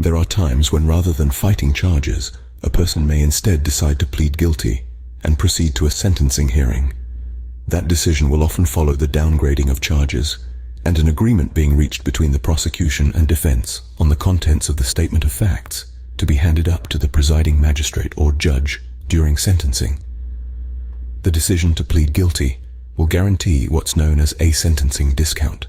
There are times when rather than fighting charges, a person may instead decide to plead guilty and proceed to a sentencing hearing. That decision will often follow the downgrading of charges and an agreement being reached between the prosecution and defense on the contents of the statement of facts to be handed up to the presiding magistrate or judge during sentencing. The decision to plead guilty will guarantee what's known as a sentencing discount,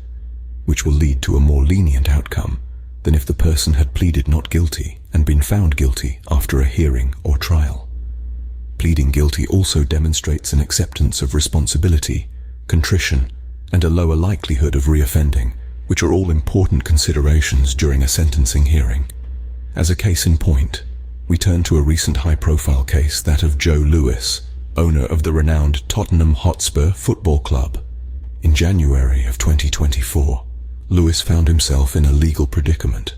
which will lead to a more lenient outcome than if the person had pleaded not guilty and been found guilty after a hearing or trial. Pleading guilty also demonstrates an acceptance of responsibility, contrition, and a lower likelihood of reoffending, which are all important considerations during a sentencing hearing. As a case in point, we turn to a recent high-profile case, that of Joe Lewis, owner of the renowned Tottenham Hotspur Football Club. In January of 2024, Lewis found himself in a legal predicament.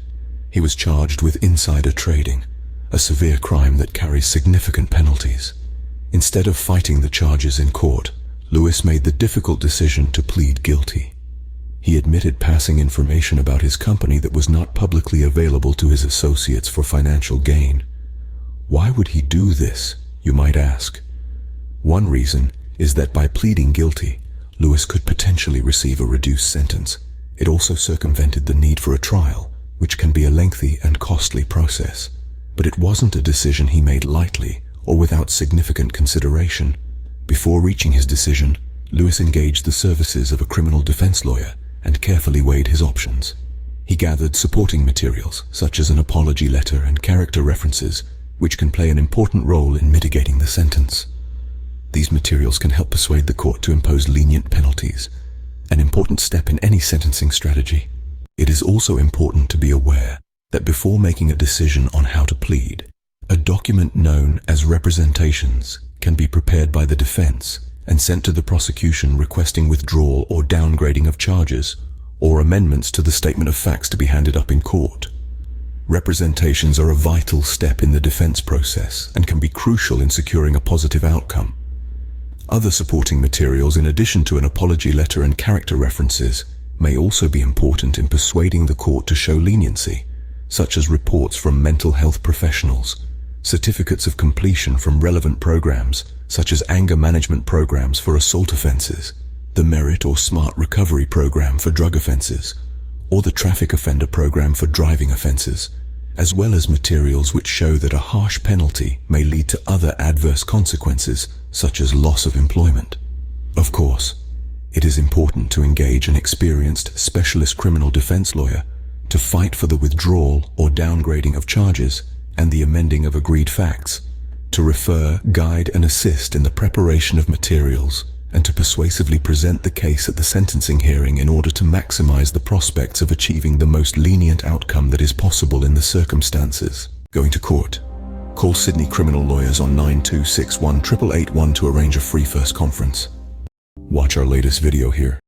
He was charged with insider trading, a severe crime that carries significant penalties. Instead of fighting the charges in court, Lewis made the difficult decision to plead guilty. He admitted passing information about his company that was not publicly available to his associates for financial gain. Why would he do this, you might ask? One reason is that by pleading guilty, Lewis could potentially receive a reduced sentence. It also circumvented the need for a trial, which can be a lengthy and costly process. But it wasn't a decision he made lightly or without significant consideration. Before reaching his decision, Lewis engaged the services of a criminal defense lawyer and carefully weighed his options. He gathered supporting materials, such as an apology letter and character references, which can play an important role in mitigating the sentence. These materials can help persuade the court to impose lenient penalties, an important step in any sentencing strategy. It is also important to be aware that before making a decision on how to plead, a document known as representations can be prepared by the defense and sent to the prosecution requesting withdrawal or downgrading of charges, or amendments to the statement of facts to be handed up in court. Representations are a vital step in the defense process and can be crucial in securing a positive outcome. Other supporting materials, in addition to an apology letter and character references, may also be important in persuading the court to show leniency, such as reports from mental health professionals, certificates of completion from relevant programs, such as anger management programs for assault offenses, the Merit or Smart Recovery program for drug offenses, or the Traffic Offender program for driving offenses, as well as materials which show that a harsh penalty may lead to other adverse consequences, such as loss of employment. Of course, it is important to engage an experienced specialist criminal defense lawyer to fight for the withdrawal or downgrading of charges and the amending of agreed facts, to refer, guide, and assist in the preparation of materials, and to persuasively present the case at the sentencing hearing in order to maximize the prospects of achieving the most lenient outcome that is possible in the circumstances. Going to court. Call Sydney Criminal Lawyers on 9261 881 to arrange a free first conference. Watch our latest video here.